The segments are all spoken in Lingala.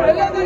No!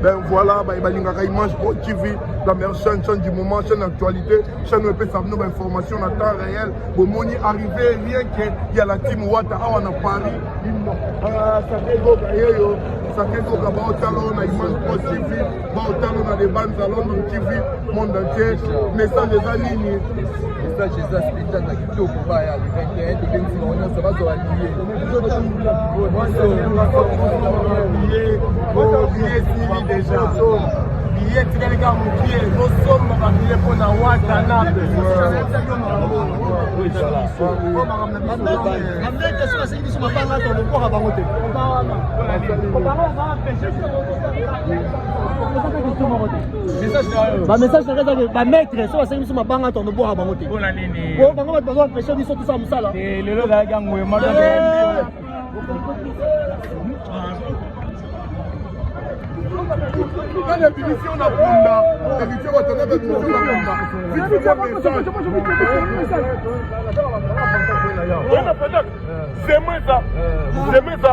Ben voilà, il mange pour TV, la meilleure chaîne du moment, chaîne d'actualité, chaîne où on peut savoir nos informations en temps réel. Bon, on est arrivé, rien qu'il y a la team Ouattara on a Paris. Ça fait go, ça fait go, au talon, on a Image Pro TV, au talon, on a des bandes à Londres TV, monde entier, message des alignes. Message des aspects de la culture pour le 21 de 26 on ça va se rallier. Billet suivi déjà. Billet très gars mon pied. Nous sommes dans billet pour la Ouattara. message na maître so asengi so mabanga tondo boka bango te bona nini bo bango ba besoin pression biso tout ça musala et lelo la gango e mata Quand les munitions on a bunda, les munitions on a bunda. C'est moi ça. C'est moi ça.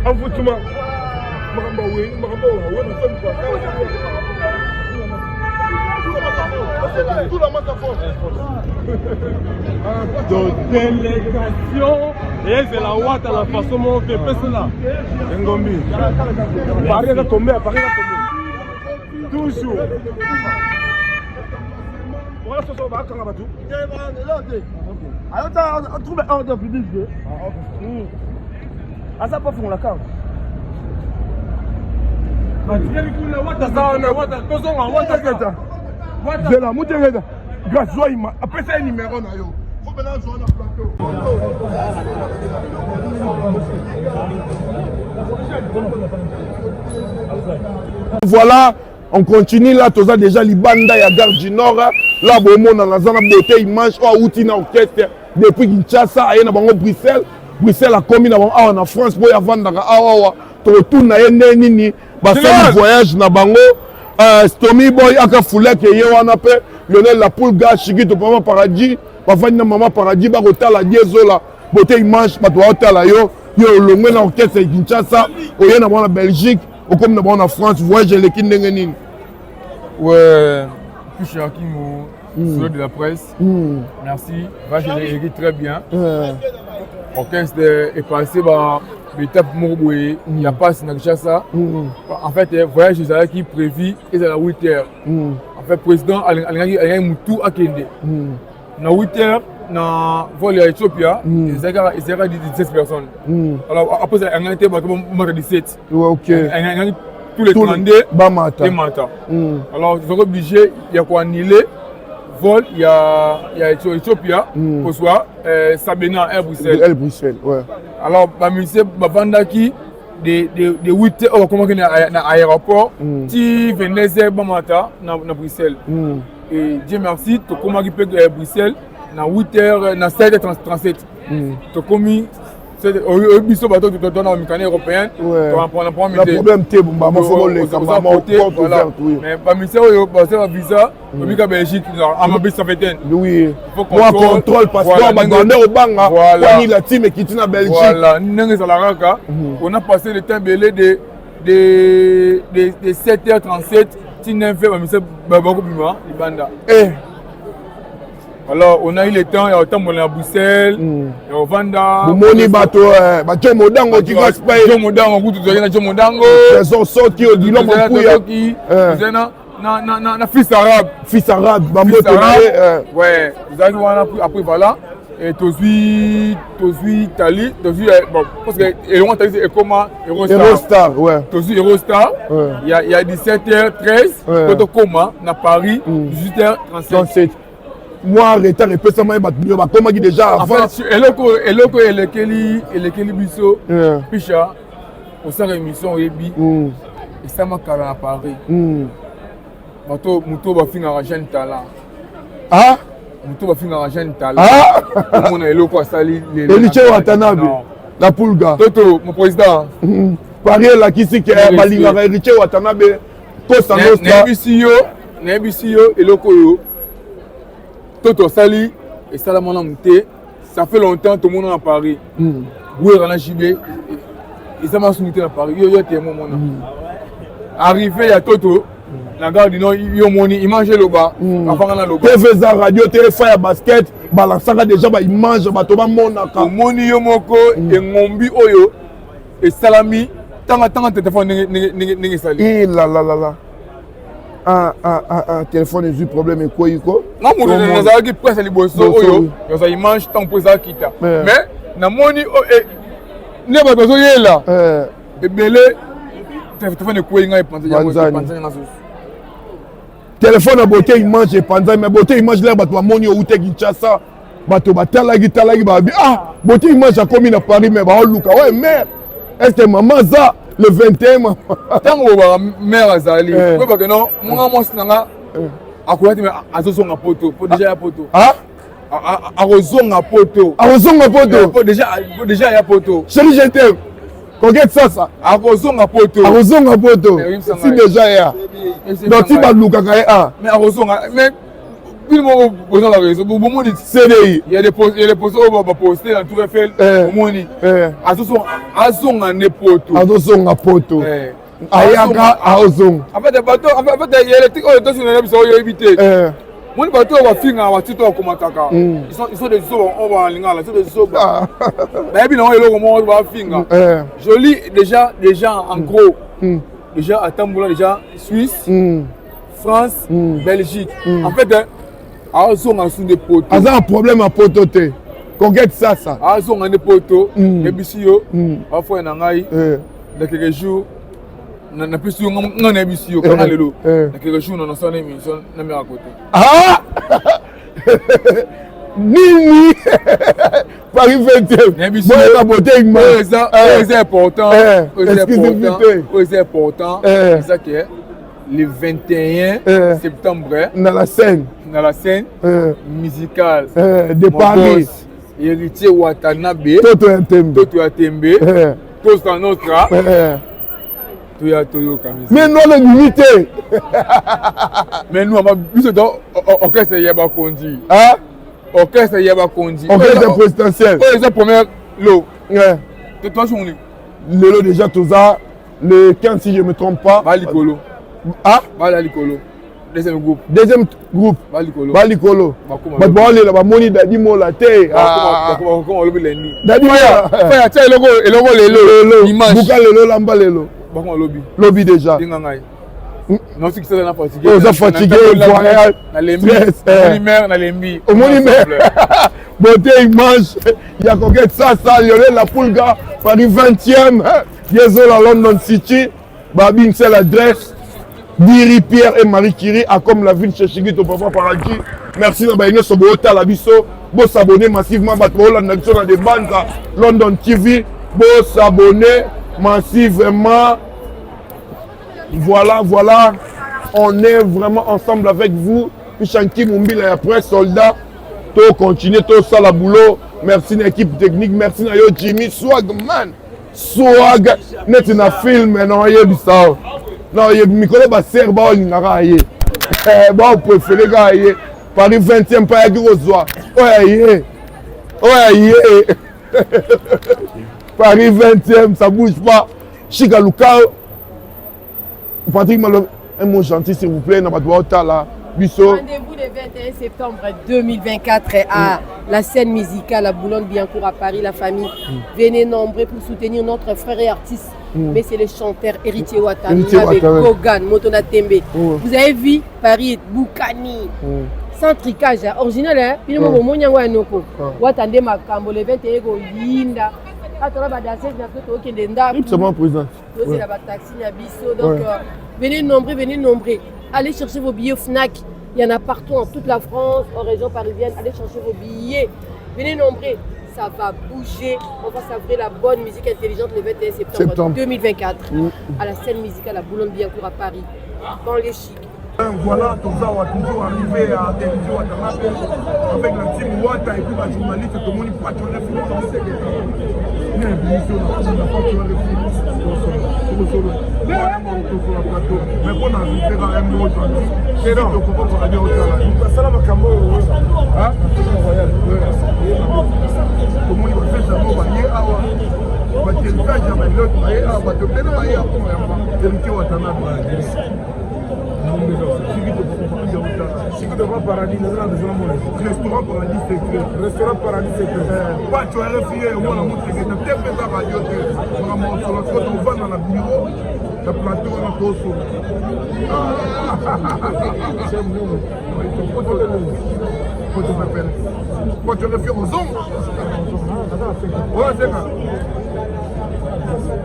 Envoûtement. Tout la masse à force. De délégation et c'est la Ouatt à la façon dont on fait cela. Ngombi. Paris va tomber, Paris va tomber. Toujours. Voilà ce soir, on va tout. alors on trouve ordre public ah ça pas font la carte de la montée grâce à après ça numéro na yo faut maintenant jouer na plateau voilà on continue là tous déjà libanda ya gare du nord là bon on a zana beauté image ou outil na orchestre depuis Kinshasa aye na bango Bruxelles a commis na bango en France pour ya vandaka awa to retourne na yene nini ba faire voyage na bango Stomy Boy aka Fulek ye wana pe Lionel la poule gars chiki to Mama Paradis ba vandi na Mama Paradis ba kotala diezola beauté image ba to hotala yo longwe na orchestre Kinshasa oye na bango na Belgique au comme na bango na France voyage l'équipe ndenge nini ouais puis chez Akimo sur de la presse merci va gérer très bien orchestre est passé l'étape Morboé, il n'y a pas Sinakchasa. En fait, le voyage qui est prévu, il est à 8 heures. En fait, le président a tout à Kende. À 8 heures, dans le vol à Éthiopie, il y a 17 personnes. Alors, après, il y a 17. Ok. Tous les 32 Bamata. Mata. Alors, ils sont obligés, il y a quoi annuler vol, il y a Éthiopie, pour soi, Sabena, Air Bruxelles. Air Bruxelles, ouais. Alors, monsieur Bavandaki, de 8 heures, comment il y a un aéroport, qui venait Bamata, dans Bruxelles. Et Dieu merci, tu comment il peut Bruxelles, dans 8 heures, dans 7h37. Tu commis. C'est au biseau bateau tu te donnes en mécanique européenne. Ouais. Tu vas prendre le problème c'est bon bah faut les mais pas monsieur passer un visa au Belgique à ma bise ça fait oui moi contrôle passeport ba donner au banga on la team qui est en Belgique voilà n'engue ça la raka on a passé le temps belé de 7h37 tu n'as fait monsieur babako bima libanda alors on a eu le temps, il y a autant à Bruxelles, il y a au Vanda. Moni bateau, bateau modango qui va se payer. Bateau modango, vous avez bateau modango. Ils ont sorti au dilon mon couilla. Vous avez na fils arabe. Fils arabe, bambo arabe. Ouais, vous avez après voilà. Et Tozui Tali, Tozui bon parce que Eron Tali c'est comment Eurostar, ouais. Tozui Eurostar. Il y a 17h13 pour Coma na Paris, 18h37. Moi retard et pesama et batbio ba comment déjà avant en fait eloko elekeli biso picha au sa émission ebi et ça m'a calé à Paris bato muto ba finga jeune talent muto ba finga jeune talent mon eloko asali Eliche Watanabe la Pulga Toto mon président Paris la kisi ke balinga Eliche Watanabe Costa Nostra nebisiyo eloko yo Toto Sali et Salamana Mouté, ça fait longtemps tout le monde à Paris. Oui, on a chibé et ça m'a soumis à Paris. Yo témoin mon arrivé à Toto, la gare du Nord, yo moni, il mange le bas, avant on a le bas. TV za radio, téléphone à basket, balansanga déjà ba il mange ba to ba monaka. Moni yo moko et ngombi oyo et salami, tanga téléphone n'engue sali. La. Téléphone est du problème et quoi non mon on qui presse les bosso oyo yo ça image tant pour ça kita mais na moni ne ba besoin là et belé téléphone quoi nga penser na téléphone à beauté il mange et penser mais beauté il mange là ba to moni ou te Kinshasa ba to ba talagi ba beauté il mange à comme na Paris mais ba luka ouais mère est-ce que maman ça le 21 mois. Tant que mère Azali, parce que non, moi sinanga akolati mais azosonga poto, déjà ya poto. Arozonga poto. Arozonga poto. Déjà ya poto. Chérie, je t'aime. Regarde ça. Arozonga poto. Arozonga poto. Si déjà ya. Donc tu vas luka kaya. Mais arozonga mais il m'a posé la raison. Bon, moi, CDI. Il y a des posts qui vont poster dans tout Eiffel. Moi, azonga ne poto. Azonga poto. Ayaka azonga. En fait, les bateaux, il y a électrique, ils sont évité. Moi, les bateaux, on va finir, on va tout comme attaquant. Ils sont des sauts, on va en ligne, ils sont des sauts. Mais bien, on va finir. Je lis déjà en gros. Déjà à Tamboula, déjà Suisse, France, Belgique. En fait, azonga sous des poteaux. Aza un problème à pototer. Conquête ça. Azonga des poteaux. Les bisio. Parfois na ngai. Dans quelques jours, na plus yo ngana bisio kana lelo. Dans quelques jours na sonne émission na mi à côté. Nini Paris 20e. Bon la beauté c'est important. C'est important. C'est ça qui est le 21 septembre dans la scène musicale de Paris. Héritier Watanabe. Toto Atembe. Costa Nostra. Toyo Kamisi. Mais non le limité. Mais nous on va plus de orchestre Yaba Kondi. Orchestre Yaba Kondi. Orchestre présidentiel. C'est la première lot. De toi journée. Le lot déjà tout ça le 15 si je me trompe pas. Balikolo. Balikolo. Deuxième groupe. Deuxième groupe. Balikolo. Balikolo. Bamoni Dadi Mola te. Dadi Mola. Eloko lelo. Image. Buka lelo lamba lelo. Lobby déjà. Non, c'est que ça n'a pas fatigué. Vous êtes fatigué, voyage. Au Monimer. Beauté, image. Il y a coquette ça, il y a la Poulga, Paris 20e. Yezo la London City. Babine, c'est l'adresse. Diri, Pierre et Marie Curie, à comme la ville chez Chigito, Papa Paradis. Merci d'avoir été la biso. Vous s'abonner massivement à des bandes London TV. Vous s'abonner massivement. Voilà, on est vraiment ensemble avec vous. Puis Chanki Mumbil et après soldat, tout continuer, tout ça la boulot. Merci à l'équipe technique, merci à yo Jimmy Swagman. Swag, net na film, non yebi ça. Non yebi mikolo ba serba olingara ye. Ba préféré ga ye. Paris 20e pas yaki kozwa. Oye. Paris 20e, ça bouge pas. Chica Lukao. Patrick Malo, un mot gentil s'il vous plaît, rendez-vous le 21 septembre 2024 à la scène musicale à Boulogne-Billancourt à Paris, la famille. Venez nombreux pour soutenir notre frère et artiste, mais c'est le chanteur Héritier Watani avec Gogan, Motona Tembe. Vous avez vu Paris, Boukani, sans tricage, original, hein? Puis nous, Watande Makambo, le 21 Golinda. C'est mon président. Donc, venez nombreux. Allez chercher vos billets au FNAC. Il y en a partout en toute la France, en région parisienne. Allez chercher vos billets. Venez nombreux. Ça va bouger. On va savourer la bonne musique intelligente le 21 septembre 2024 à la scène musicale à Boulogne-Billancourt à Paris. Dans les chics. Voilà, tout ça va toujours arriver à Héritier Watana avec la team Wata et puis la journaliste, tout le monde est patronné pour nous. Il y a une émission, on n'a pas patronné le film. Mais qu'on a vu faire un mot aujourd'hui. C'est donc on va pas dire autre chose. Ça là, ma camo. Hein? Tout le monde va faire ça, on va dire ah ouais. Parce que ça jamais l'autre, ah bah de bien là, il y a pas. Héritier Watana. Restaurant Paradis, Restaurant Paradis, c'est pas tu as refusé au moins la montre que tu as fait ta radio, vraiment sur la côte, on va dans le bureau, le plateau, on a tout sur. Quand tu refais aux ombres, ouais, 5 ans.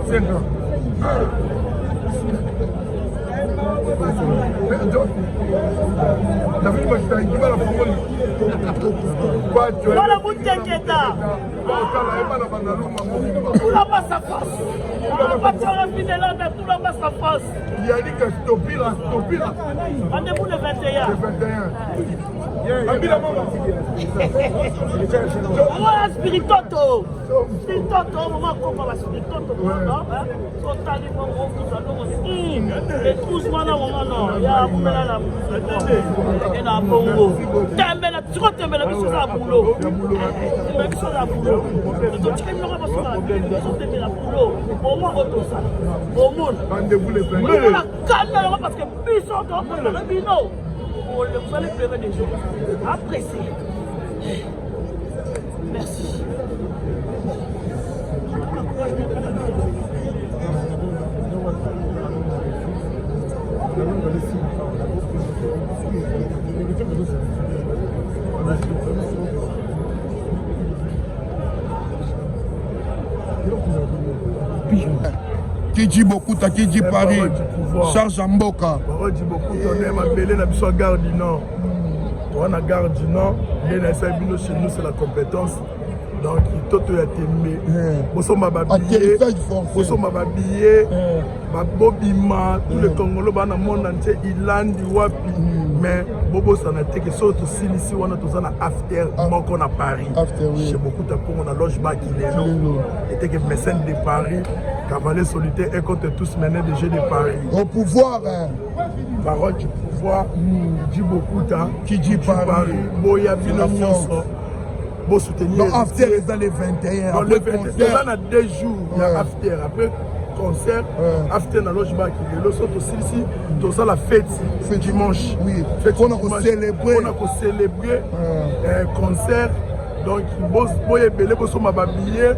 5 ans. David Bakita, il va la Fongoli. Dans la boutique est là. Tout là-bas sa face. On n'a pas de la fidèle, mais tout là-bas sa face. Il y a dit que stopper là. Rendez-vous le 21. Le 21. Voilà, Spiritoto. Spiritoto, maman, comment va Spiritoto? Et tous, maintenant, il y a un peu de la musique. Et la bongo. Tembela, tu vois, Tembela, mais c'est un boulot. Mais c'est un boulot. Tu sais, nous avons un boulot. Au moins, autre ça. Au monde. Rendez-vous les 21. Mais on a calme parce que Bissot, on a un bino. Vous allez pleurer des gens. Appréciez. Merci. Qui dit beaucoup, qui dit Paris, Charles Jamboka. Qui dit beaucoup, on aime appeler la mission Gare du Nord. On a Gare du Nord, chez nous c'est la compétence. Donc, tout est aimé. Nous sommes habillés, Bobima, tous les Congolais dans le monde entier, ils landent du Wapi. Mais Bobo Sanate, qui sont aussi ici, on a tous un after, on a Paris. Chez beaucoup de gens, on a logement qui est là. Et que mécène de Paris, cavalier solitaire, et contre tous menés des jeux de Paris. Au pouvoir, parole du pouvoir, qui dit beaucoup, qui dit Paris, Boya Binofonso. Pour soutenir. Donc, after est dans les 21. Dans les 21. On a 2 jours, il y a after. Après, concert after na loge bar kilelo so tosilisi tozala fête dimanche mpona kocélébrer concert donc boya ebele bosomba babillet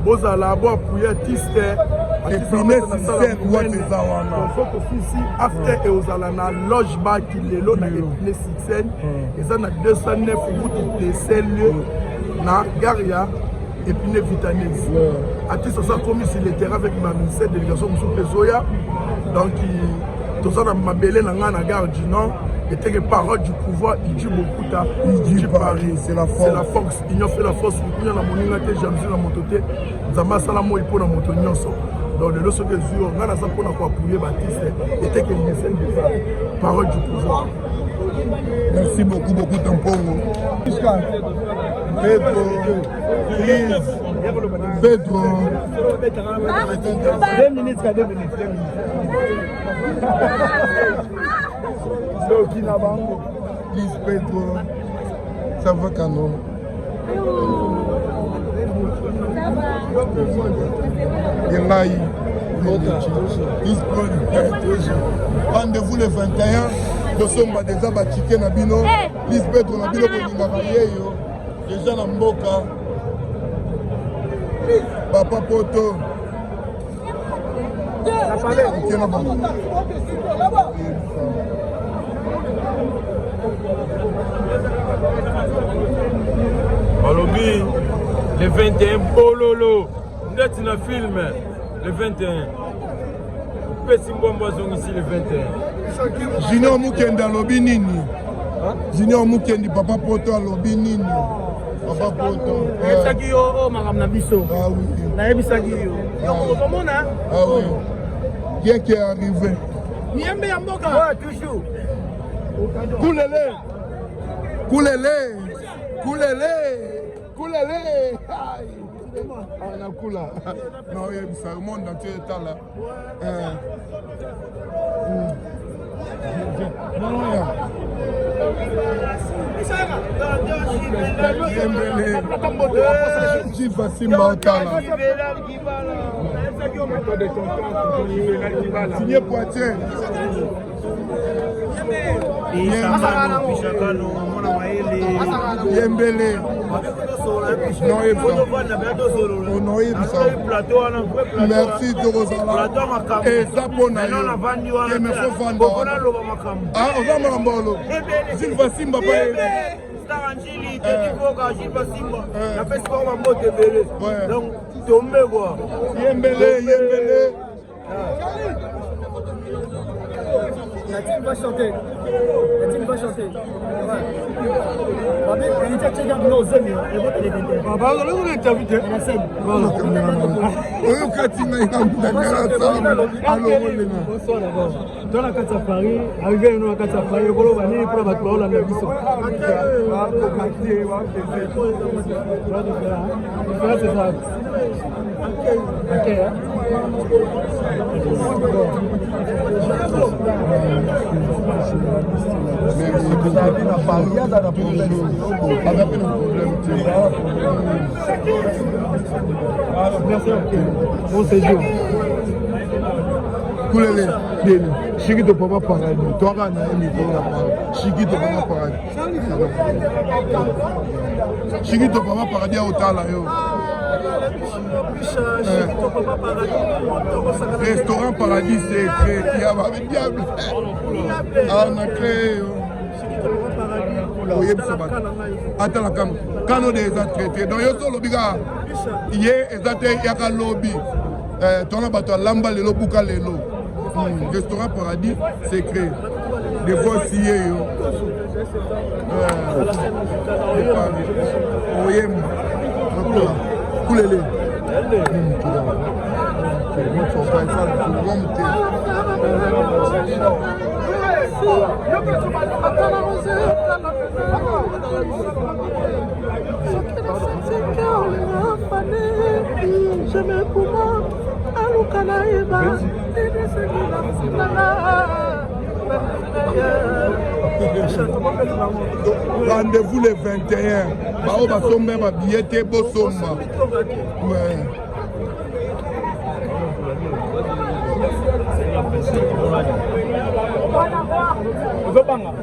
bozala bo appuye artiste tosisi after eozala na loge bar kilelo na epine sixen eza na 209 route tesele na gare ya epine vitanese artiste aza komi sur le terrain avec ma ministère délégation mosusu ezoya donc toza na mabele na ngai na gare du nord eteke parole du pouvoir idi bokuta idi paris c'est la force union fait la force kunya na moninga te jalousie na moto te nzambe asala moi mpo na moto nyonso donc lelo soki ezwi ngai naza mpona koappuye batiste eteke lesene de ça parole du pouvoir. Merci beaucoup Tampongo. Pedro, please. Pedro. 2 minutes. Please Pedro. Ça va Kano? Yengai. Rendez-vous le 21. Bosomba déjà batike na bino Lisbeth na bino bolingaka yeyo déjà na mboka papa poto balobi le 21 bololo ndeti na film le 21 pesi mbombo azongisi le 21 Junior Mukendi alobi nini? Junior Mukendi papa poto alobi nini? Papa poto. Nayebisaki yo makambo na biso. Ah oui. Nayebisaki yo. Okomona? Ah oui. Qui est arrivé? Yembe ya mboka. Ouais, toujours. Koulele. Aïe. On a coula. Non, ça remonte dans tout état là. Signé Poitiers. Yembele. Merci Torozala. Et ça pour nous. Et me faut vendre. Ah, on va m'embolo. Silva Simba pas. Starangili, Tedivoga, Silva Simba. La festival va monter belé. Donc tomber quoi. Yembele. La team va chanter. Dans la carte à Paris, arrivé à la carte à Paris, on va venir pour la parole à la mission. C'est ça. Merci. Bon séjour. Koulele, Chiquito Papa Paradis. Toi, on a un niveau là. Chiquito Papa Paradis. Chiquito Papa Paradis à Otala. Restaurant Paradis, c'est créé. Il y a un diable. Ah, on a créé. Attends la cam. Quand on est traité, donc il y a le biga. Il y a un lobby. Tu as un lamba le lobuka le lo. Restaurant Paradis, c'est créé. Des fois si il y a Koulele. Rendez-vous le 21. Bao basomba ba billet te bosomba. Ouais.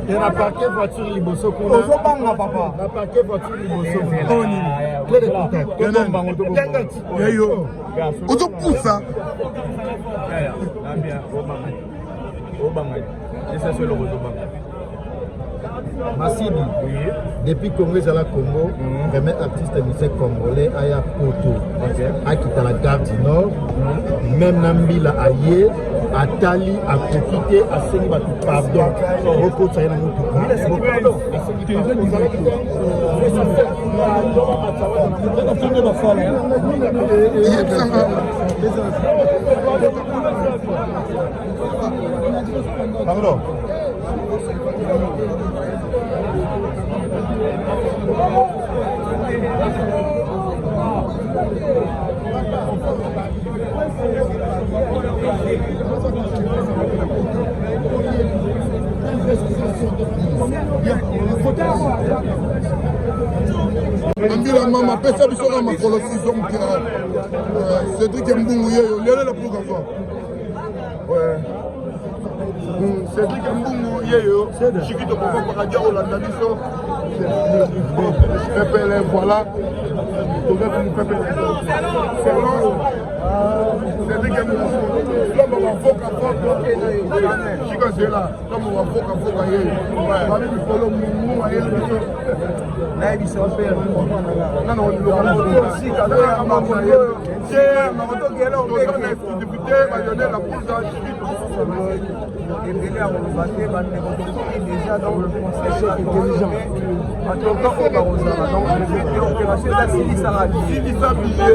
Il y a un parquet voiture liboso. Papa. Un parquet voiture liboso. Clé de contact. Ozo poussa. Massidi, depuis Congo, à la Congo, premier artiste musicien congolais Aya Poto, a quitté la gare du Nord, même Nambila Aye, Atali a profité à Seni Batu pardon, beaucoup de ça y a Pardon. Ambila mama pesa biso na makolo sizo mukira. Cédric Mbungu yeyo lelo la pour avoir. Ouais. Cédric Mbungu yeyo Chiquito Papa Paradia Olanda biso. Pepele voilà. Toza comme Pepele. Ferland. Cédric Mbungu. L'homme va foka foka. Chico c'est là. L'homme va foka foka yeyo. Bami bifolo mumu ayelo biso. Na biso père. Non non, le aussi quand c'est mamoto gelo on député va donner la bourse à Chiquito. Et bien on va déjà dans le conseil intelligent. En tout cas, on va donc l'opération d'Assili Saradi. Sili Sabili,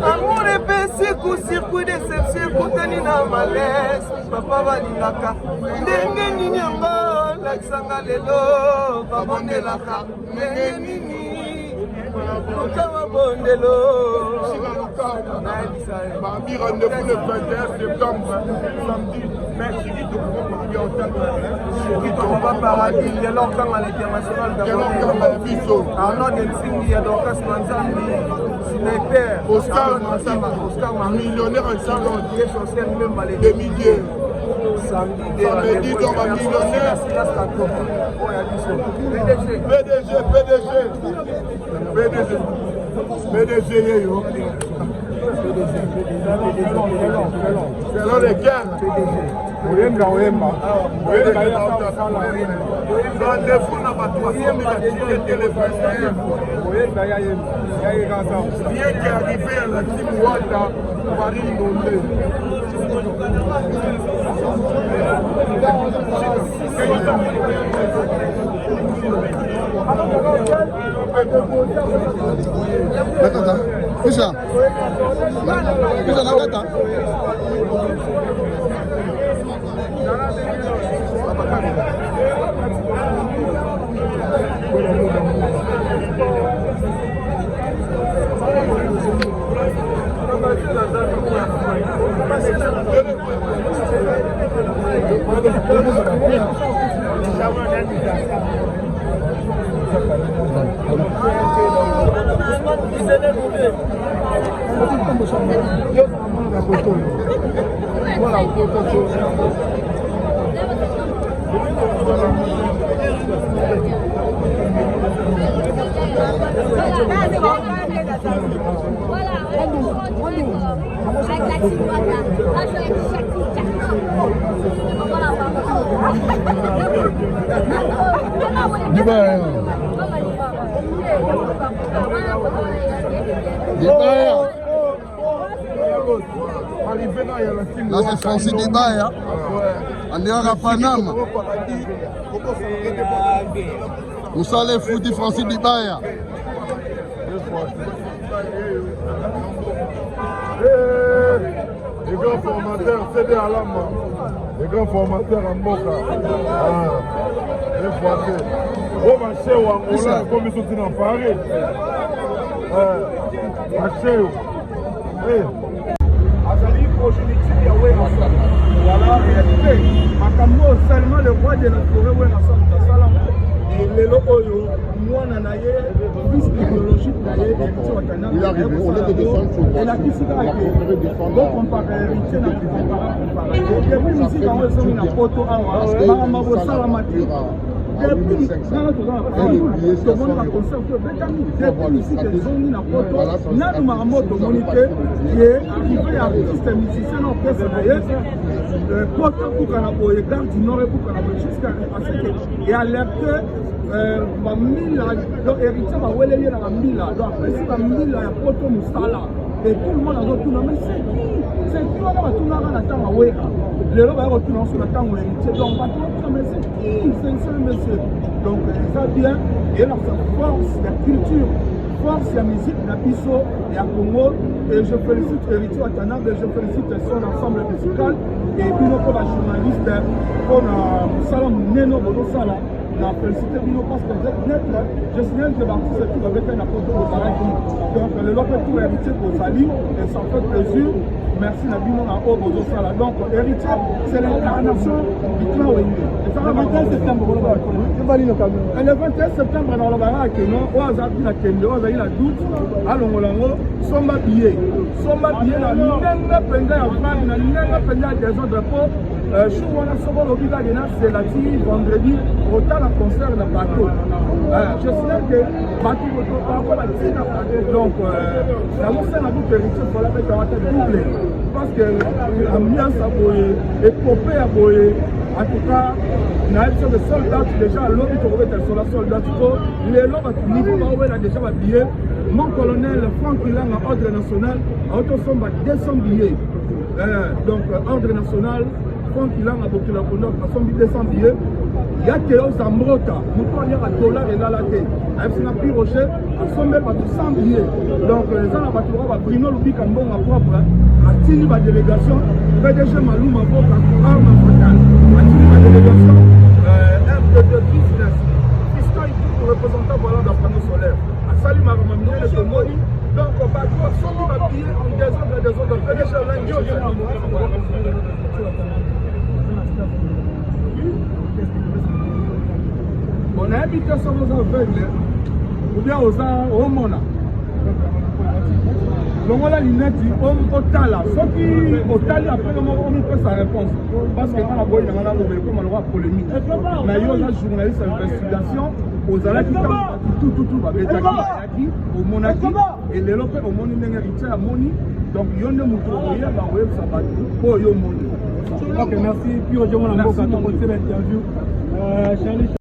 amour epesi kusirkuit deception ekutani na malaise papa balingaka ndenge nini yango lakisanga lelo babondelaka ndenge nini kotama bondelo Bami rendez-vous le 21 septembre, samedi. Merci de Chiquito Papa Paradis, il y a longtemps à l'international d'abord. Arnaud Delphine, Dorcas Manzambi, Sniper, Oscar millionnaire en 50 qui est social même par les demi-dieux. Samedi, dans ma millionnaire. PDG, yo. C'est là les guerres. Rendez-vous n'a pas 300 000 rien qui est arrivé à la team Wanda, Paris inondé. Nakata. Kisha. Kisha nakata. Là c'est Francis Dibaya. On est à Panama. Vous savez foutu Francis Dibaya. Les grands formateurs, c'est des Alama. Les grands formateurs en Boca. Les Français. Oh, ma chère, on a comme ils sont en Paris. Macheo. Azali progéniture ya Wenga. Voilà, réalité. Makambo seulement le roi de la forêt Wenga Sala. Et lelo oyo mwana na ye fils biologique na ye héritier wa Kana. Il arrive, on est de descendre sur et la kisika ke bon comparé héritier na comparé. Et puis musique en ezongi na poto awa mama bo sala mati. Depuis ici que zoni na poto nanu maramoto monite qui est arrivé artiste musicien orchestre na ye poto bukana boye gare du nord bukana boye jusqu'à ce que et alerté bamila donc héritier baweleli na bamila donc après si bamila ya poto musala et tout le monde a retourné mais c'est qui wana batunaka na ntango aweka lelo baya retourna sur na ntango héritier donc batunaka mais c'est qui c'est le monsieur donc ça bien et là sa force la culture force la musique na biso et à Congo et je félicite héritier Watanabe je félicite son ensemble musical et puis nos journalistes pour musala munene bodo sala na félicité bino parce que vous êtes net je signale que l'artiste tout avec un apôtre au Salaki donc le lope tout héritier pour Sali et ça fait plaisir merci na bino na o bodo sala donc héritier c'est l'incarnation du clan Wenge et ça va le 21 septembre le 21 septembre na le bara ke no o azabi na kende o azabi na doute alongolango somba billet na ndenge penga ya France na ndenge penga des autres drapeaux jour wana soko lobi ka dena c'est la vendredi autant la concert na bateau je sais que bateau parfois la tina donc la mosala na bout héritier voilà avec la double parce que l'ambiance a boye épopée a boye en tout cas na émission de soldats déjà l'homme qui trouve être sur la soldat les lots niveau ba a déjà ba billet mon colonel Franck Ilang en ordre national a auto somba 200 billets donc ordre national Franck Ilang a beaucoup la couleur a sombi 200 billets il y a Théo Zambrota mouton il y a dollar et là la tête a fait un prix rocher a sombé pas 100 billets donc les gens a battu va Bruno Lubika mbonga propre a tini ba délégation PDG Malouma Boka arme fatale a tini ba délégation FDD business fiscal représentant voilà d'un panneau solaire a sali maramamine le Tomoni donc on va voir sombi ba billets en des autres PDG lundi on a habité sur nos aveugles ou bien aux homona longola lineti otala soki otali après le moment on peut sa réponse parce que quand la boy dans la lobe comme on aura polémique mais yo la journaliste d'investigation aux alaki tout ba betaki au monaki et les lopé au moni ndenge héritier moni donc yo ne muto ya ba web sabatu po yo moni. OK merci puis au jour on a encore interview Charlie